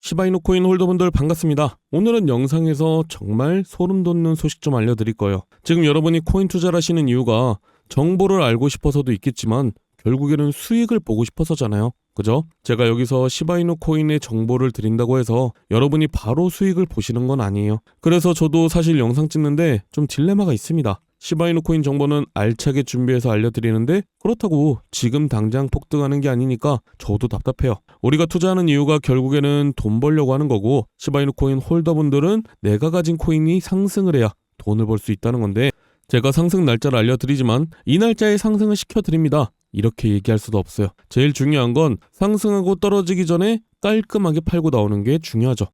시바이누 코인 홀더분들 반갑습니다. 오늘은 영상에서 정말 소름 돋는 소식 좀 알려드릴 거예요. 지금 여러분이 코인 투자를 하시는 이유가 정보를 알고 싶어서도 있겠지만 결국에는 수익을 보고 싶어서잖아요. 그죠? 제가 여기서 시바이누 코인의 정보를 드린다고 해서 여러분이 바로 수익을 보시는 건 아니에요. 그래서 저도 사실 영상 찍는데 좀 딜레마가 있습니다. 시바이누 코인 정보는 알차게 준비해서 알려드리는데 그렇다고 지금 당장 폭등하는 게 아니니까 저도 답답해요. 우리가 투자하는 이유가 결국에는 돈 벌려고 하는 거고, 시바이누 코인 홀더분들은 내가 가진 코인이 상승을 해야 돈을 벌 수 있다는 건데, 제가 상승 날짜를 알려드리지만 이 날짜에 상승을 시켜드립니다 이렇게 얘기할 수도 없어요. 제일 중요한 건 상승하고 떨어지기 전에 깔끔하게 팔고 나오는 게 중요하죠.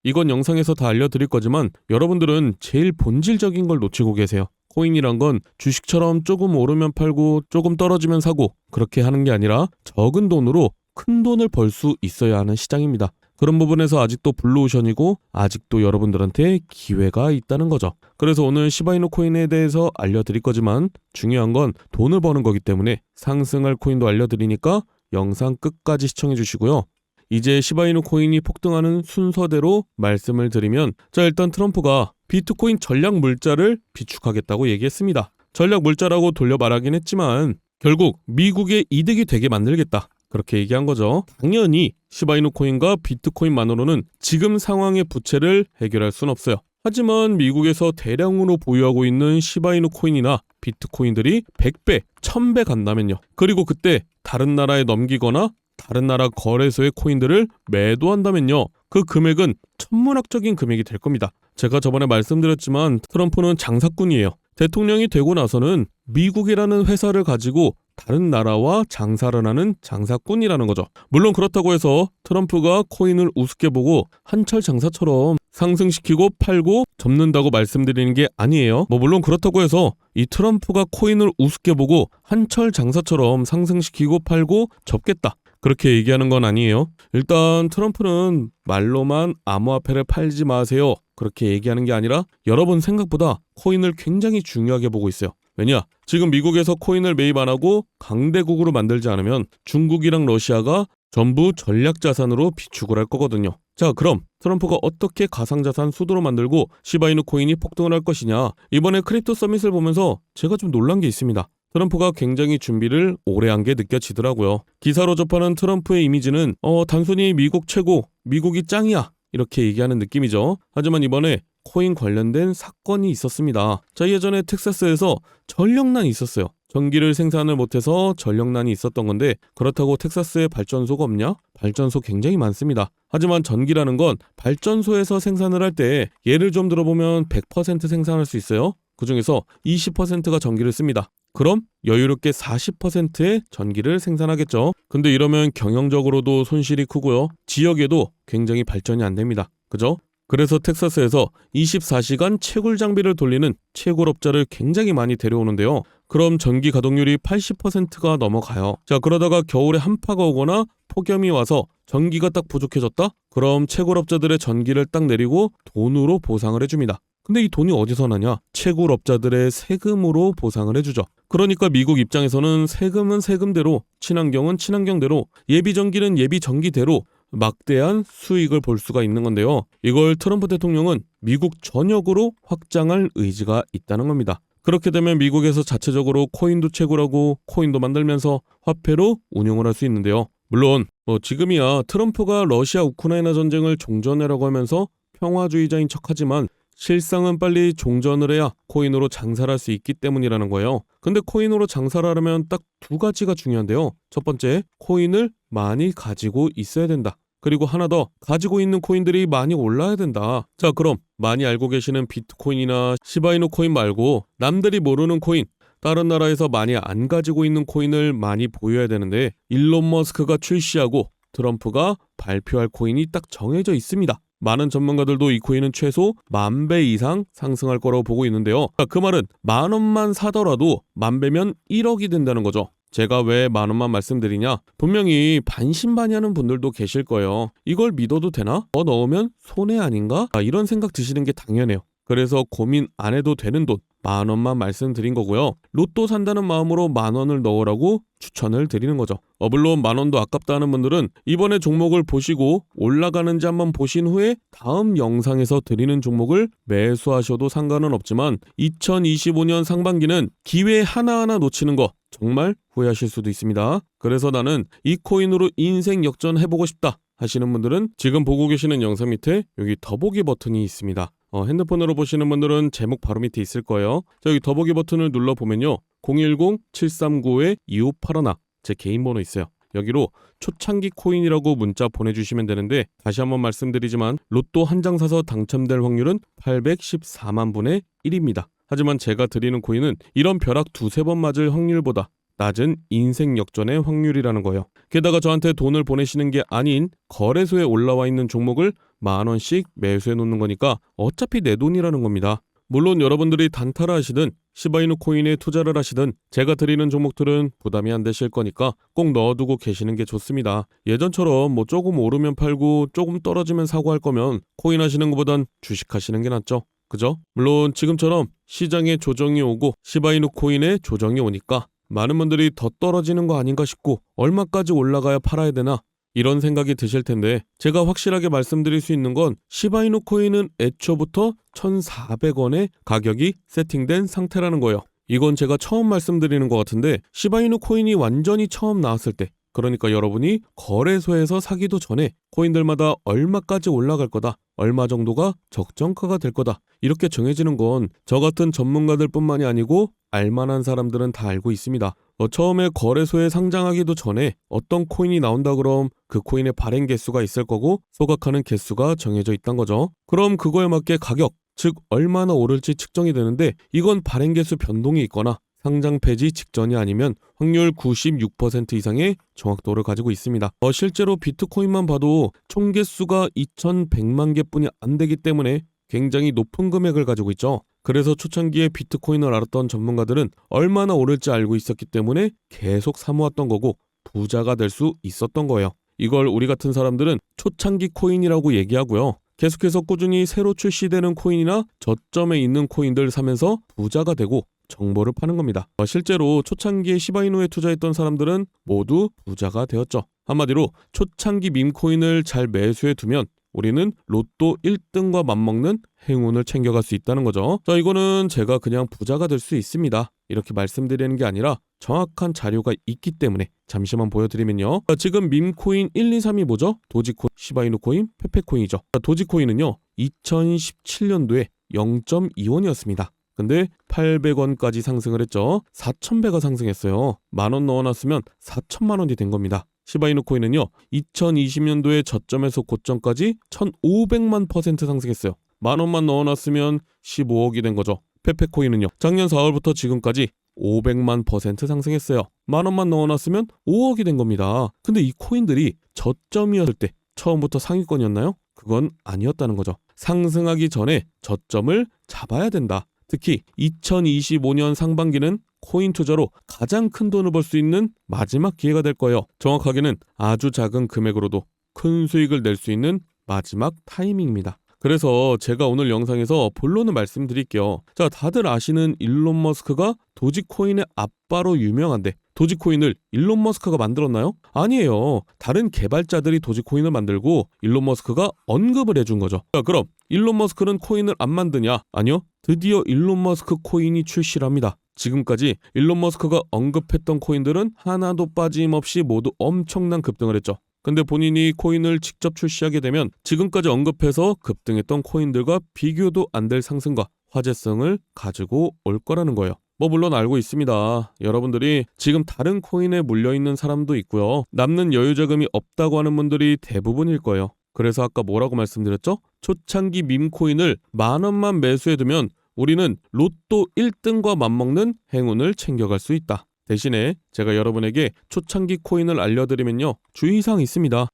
이건 영상에서 다 알려드릴 거지만 여러분들은 제일 본질적인 걸 놓치고 계세요. 코인이란 건 주식처럼 조금 오르면 팔고 조금 떨어지면 사고 그렇게 하는 게 아니라 적은 돈으로 큰 돈을 벌 수 있어야 하는 시장입니다. 그런 부분에서 아직도 블루오션이고 아직도 여러분들한테 기회가 있다는 거죠. 그래서 오늘 시바이누 코인에 대해서 알려드릴 거지만 중요한 건 돈을 버는 거기 때문에 상승할 코인도 알려드리니까 영상 끝까지 시청해 주시고요. 이제 시바이누 코인이 폭등하는 순서대로 말씀을 드리면, 자, 일단 트럼프가 비트코인 전략 물자를 비축하겠다고 얘기했습니다. 전략 물자라고 돌려 말하긴 했지만 결국 미국의 이득이 되게 만들겠다 그렇게 얘기한 거죠. 당연히 시바이누 코인과 비트코인만으로는 지금 상황의 부채를 해결할 순 없어요. 하지만 미국에서 대량으로 보유하고 있는 시바이누 코인이나 비트코인들이 100배, 1000배 간다면요. 그리고 그때 다른 나라에 넘기거나 다른 나라 거래소의 코인들을 매도한다면요. 그 금액은 천문학적인 금액이 될 겁니다. 제가 저번에 말씀드렸지만 트럼프는 장사꾼이에요. 대통령이 되고 나서는 미국이라는 회사를 가지고 다른 나라와 장사를 하는 장사꾼이라는 거죠. 물론 그렇다고 해서 트럼프가 코인을 우습게 보고 한철 장사처럼 상승시키고 팔고 접는다고 말씀드리는 게 아니에요. 물론 그렇다고 해서 이 트럼프가 코인을 우습게 보고 한철 장사처럼 상승시키고 팔고 접겠다 그렇게 얘기하는 건 아니에요. 일단 트럼프는 말로만 암호화폐를 팔지 마세요 그렇게 얘기하는 게 아니라 여러분 생각보다 코인을 굉장히 중요하게 보고 있어요. 왜냐? 지금 미국에서 코인을 매입 안 하고 강대국으로 만들지 않으면 중국이랑 러시아가 전부 전략자산으로 비축을 할 거거든요. 자, 그럼 트럼프가 어떻게 가상자산 수도로 만들고 시바이누 코인이 폭등을 할 것이냐? 이번에 크립토 서밋을 보면서 제가 좀 놀란 게 있습니다. 트럼프가 굉장히 준비를 오래 한 게 느껴지더라고요. 기사로 접하는 트럼프의 이미지는 단순히 미국 최고, 미국이 짱이야 이렇게 얘기하는 느낌이죠. 하지만 이번에 코인 관련된 사건이 있었습니다. 자, 예전에 텍사스에서 전력난이 있었어요. 전기를 생산을 못해서 전력난이 있었던 건데, 그렇다고 텍사스에 발전소가 없냐? 발전소 굉장히 많습니다. 하지만 전기라는 건 발전소에서 생산을 할 때 예를 좀 들어보면 100% 생산할 수 있어요. 그중에서 20%가 전기를 씁니다. 그럼 여유롭게 40%의 전기를 생산하겠죠. 근데 이러면 경영적으로도 손실이 크고요. 지역에도 굉장히 발전이 안 됩니다. 그죠? 그래서 텍사스에서 24시간 채굴 장비를 돌리는 채굴업자를 굉장히 많이 데려오는데요. 그럼 전기 가동률이 80%가 넘어가요. 자, 그러다가 겨울에 한파가 오거나 폭염이 와서 전기가 딱 부족해졌다? 그럼 채굴업자들의 전기를 딱 내리고 돈으로 보상을 해줍니다. 근데 이 돈이 어디서 나냐? 채굴업자들의 세금으로 보상을 해주죠. 그러니까 미국 입장에서는 세금은 세금대로, 친환경은 친환경대로, 예비전기는 예비전기대로 막대한 수익을 볼 수가 있는 건데요. 이걸 트럼프 대통령은 미국 전역으로 확장할 의지가 있다는 겁니다. 그렇게 되면 미국에서 자체적으로 코인도 채굴하고 코인도 만들면서 화폐로 운용을 할 수 있는데요. 물론 지금이야 트럼프가 러시아 우크라이나 전쟁을 종전해라고 하면서 평화주의자인 척하지만 실상은 빨리 종전을 해야 코인으로 장사를 할 수 있기 때문이라는 거예요. 근데 코인으로 장사를 하려면 딱 두 가지가 중요한데요. 첫 번째, 코인을 많이 가지고 있어야 된다. 그리고 하나 더, 가지고 있는 코인들이 많이 올라야 된다. 자, 그럼 많이 알고 계시는 비트코인이나 시바이누 코인 말고 남들이 모르는 코인, 다른 나라에서 많이 안 가지고 있는 코인을 많이 보여야 되는데, 일론 머스크가 출시하고 트럼프가 발표할 코인이 딱 정해져 있습니다. 많은 전문가들도 이 코인은 최소 10,000배 이상 상승할 거라고 보고 있는데요. 그 말은 10,000원만 사더라도 10,000배면 1억이 된다는 거죠. 제가 왜 10,000원만 말씀드리냐? 분명히 반신반의하는 분들도 계실 거예요. 이걸 믿어도 되나? 넣으면 손해 아닌가? 이런 생각 드시는 게 당연해요. 그래서 고민 안 해도 되는 돈, 10,000원만 말씀드린 거고요. 로또 산다는 마음으로 10,000원을 넣으라고 추천을 드리는 거죠. 물론 10,000원도 아깝다 하는 분들은 이번에 종목을 보시고 올라가는지 한번 보신 후에 다음 영상에서 드리는 종목을 매수하셔도 상관은 없지만 2025년 상반기는 기회 하나하나 놓치는 거 정말 후회하실 수도 있습니다. 그래서 나는 이 코인으로 인생 역전해보고 싶다 하시는 분들은 지금 보고 계시는 영상 밑에 여기 더보기 버튼이 있습니다. 핸드폰으로 보시는 분들은 제목 바로 밑에 있을 거예요. 자, 여기 더보기 버튼을 눌러보면요. 010-739-2581 제 개인 번호 있어요. 여기로 초창기 코인이라고 문자 보내주시면 되는데 다시 한번 말씀드리지만 로또 한 장 사서 당첨될 확률은 814만 분의 1입니다. 하지만 제가 드리는 코인은 이런 벼락 두세 번 맞을 확률보다 낮은 인생 역전의 확률이라는 거예요. 게다가 저한테 돈을 보내시는 게 아닌 거래소에 올라와 있는 종목을 10,000원씩 매수해 놓는 거니까 어차피 내 돈이라는 겁니다. 물론 여러분들이 단타를 하시든 시바이누 코인에 투자를 하시든 제가 드리는 종목들은 부담이 안 되실 거니까 꼭 넣어두고 계시는 게 좋습니다. 예전처럼 뭐 조금 오르면 팔고 조금 떨어지면 사고 할 거면 코인 하시는 것보단 주식 하시는 게 낫죠. 그죠? 물론 지금처럼 시장에 조정이 오고 시바이누 코인에 조정이 오니까 많은 분들이 더 떨어지는 거 아닌가 싶고 얼마까지 올라가야 팔아야 되나 이런 생각이 드실 텐데 제가 확실하게 말씀드릴 수 있는 건 시바이누 코인은 애초부터 1,400원의 가격이 세팅된 상태라는 거예요. 이건 제가 처음 말씀드리는 것 같은데 시바이누 코인이 완전히 처음 나왔을 때 그러니까 여러분이 거래소에서 사기도 전에 코인들마다 얼마까지 올라갈 거다, 얼마 정도가 적정가가 될 거다 이렇게 정해지는 건 저 같은 전문가들 뿐만이 아니고 알만한 사람들은 다 알고 있습니다. 처음에 거래소에 상장하기도 전에 어떤 코인이 나온다 그럼 그 코인의 발행 개수가 있을 거고 소각하는 개수가 정해져 있단 거죠. 그럼 그거에 맞게 가격, 즉 얼마나 오를지 측정이 되는데 이건 발행 개수 변동이 있거나 상장 폐지 직전이 아니면 확률 96% 이상의 정확도를 가지고 있습니다. 실제로 비트코인만 봐도 총 개수가 2,100만 개뿐이 안 되기 때문에 굉장히 높은 금액을 가지고 있죠. 그래서 초창기에 비트코인을 알았던 전문가들은 얼마나 오를지 알고 있었기 때문에 계속 사모았던 거고 부자가 될 수 있었던 거예요. 이걸 우리 같은 사람들은 초창기 코인이라고 얘기하고요. 계속해서 꾸준히 새로 출시되는 코인이나 저점에 있는 코인들 사면서 부자가 되고 정보를 파는 겁니다. 실제로 초창기에 시바이누에 투자했던 사람들은 모두 부자가 되었죠. 한마디로 초창기 밈코인을 잘 매수해 두면 우리는 로또 1등과 맞먹는 행운을 챙겨갈 수 있다는 거죠. 자, 이거는 제가 그냥 부자가 될 수 있습니다. 이렇게 말씀드리는 게 아니라 정확한 자료가 있기 때문에 잠시만 보여드리면요. 자, 지금 밈코인 1, 2, 3이 뭐죠? 도지코인, 시바이누 코인, 페페코인이죠. 자, 도지코인은요. 2017년도에 0.2원이었습니다. 근데 800원까지 상승을 했죠. 4,000배가 상승했어요. 10,000원 넣어놨으면 4천만 원이 된 겁니다. 시바이누 코인은요. 2020년도에 저점에서 고점까지 1,500만% 상승했어요. 10,000원만 넣어놨으면 15억이 된 거죠. 페페코인은요. 작년 4월부터 지금까지 500만% 상승했어요. 10,000원만 넣어놨으면 5억이 된 겁니다. 근데 이 코인들이 저점이었을 때 처음부터 상위권이었나요? 그건 아니었다는 거죠. 상승하기 전에 저점을 잡아야 된다. 특히 2025년 상반기는 코인 투자로 가장 큰 돈을 벌 수 있는 마지막 기회가 될 거예요. 정확하게는 아주 작은 금액으로도 큰 수익을 낼 수 있는 마지막 타이밍입니다. 그래서 제가 오늘 영상에서 본론을 말씀드릴게요. 자, 다들 아시는 일론 머스크가 도지코인의 아빠로 유명한데 도지코인을 일론 머스크가 만들었나요? 아니에요. 다른 개발자들이 도지코인을 만들고 일론 머스크가 언급을 해준 거죠. 자, 그럼 일론 머스크는 코인을 안 만드냐? 아니요. 드디어 일론 머스크 코인이 출시를 합니다. 지금까지 일론 머스크가 언급했던 코인들은 하나도 빠짐없이 모두 엄청난 급등을 했죠. 근데 본인이 코인을 직접 출시하게 되면 지금까지 언급해서 급등했던 코인들과 비교도 안 될 상승과 화제성을 가지고 올 거라는 거예요. 물론 알고 있습니다. 여러분들이 지금 다른 코인에 물려있는 사람도 있고요. 남는 여유자금이 없다고 하는 분들이 대부분일 거예요. 그래서 아까 뭐라고 말씀드렸죠? 초창기 밈코인을 10,000원만 매수해두면 우리는 로또 1등과 맞먹는 행운을 챙겨갈 수 있다. 대신에 제가 여러분에게 초창기 코인을 알려드리면요. 주의사항이 있습니다.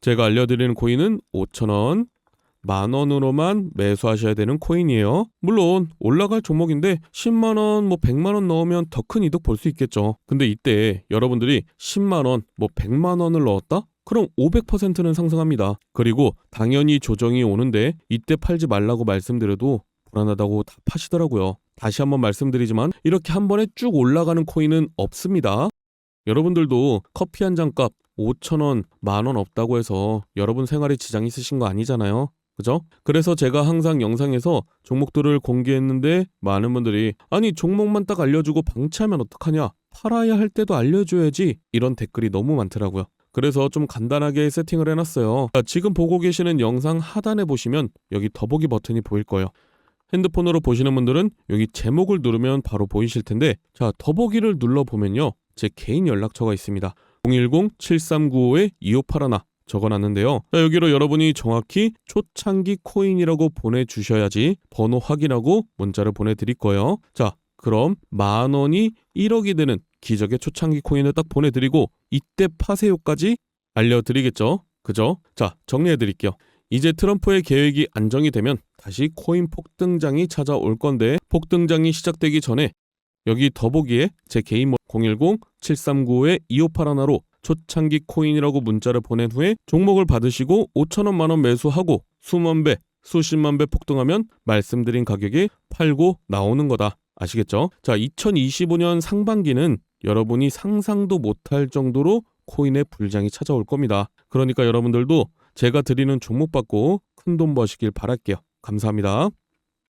제가 알려드리는 코인은 5,000원, 10,000원으로만 매수하셔야 되는 코인이에요. 물론 올라갈 종목인데 10만원, 100만원 넣으면 더 큰 이득 볼 수 있겠죠. 근데 이때 여러분들이 10만원, 100만원을 넣었다? 그럼 500%는 상승합니다. 그리고 당연히 조정이 오는데 이때 팔지 말라고 말씀드려도 불안하다고 다 파시더라고요. 다시 한번 말씀드리지만 이렇게 한 번에 쭉 올라가는 코인은 없습니다. 여러분들도 커피 한 잔 값 5,000원, 10,000원 없다고 해서 여러분 생활에 지장 있으신 거 아니잖아요. 그죠? 그래서 제가 항상 영상에서 종목들을 공개했는데 많은 분들이 아니 종목만 딱 알려주고 방치하면 어떡하냐? 팔아야 할 때도 알려줘야지. 이런 댓글이 너무 많더라고요. 그래서 좀 간단하게 세팅을 해놨어요. 자, 지금 보고 계시는 영상 하단에 보시면 여기 더보기 버튼이 보일 거예요. 핸드폰으로 보시는 분들은 여기 제목을 누르면 바로 보이실 텐데 자, 더보기를 눌러보면요. 제 개인 연락처가 있습니다. 010-7395-2581 적어놨는데요. 자, 여기로 여러분이 정확히 초창기 코인이라고 보내주셔야지 번호 확인하고 문자를 보내드릴 거예요. 자, 그럼 10,000원이 1억이 되는 기적의 초창기 코인을 딱 보내드리고 이때 파세요까지 알려드리겠죠. 그죠? 자, 정리해드릴게요. 이제 트럼프의 계획이 안정이 되면 다시 코인 폭등장이 찾아올 건데 폭등장이 시작되기 전에 여기 더보기에 제 개인 010-7395-2581로 초창기 코인이라고 문자를 보낸 후에 종목을 받으시고 5,000원 만원 매수하고 수만 배, 수십만 배 폭등하면 말씀드린 가격에 팔고 나오는 거다. 아시겠죠? 자, 2025년 상반기는 여러분이 상상도 못할 정도로 코인의 불장이 찾아올 겁니다. 그러니까 여러분들도 제가 드리는 종목 받고 큰돈 버시길 바랄게요. 감사합니다.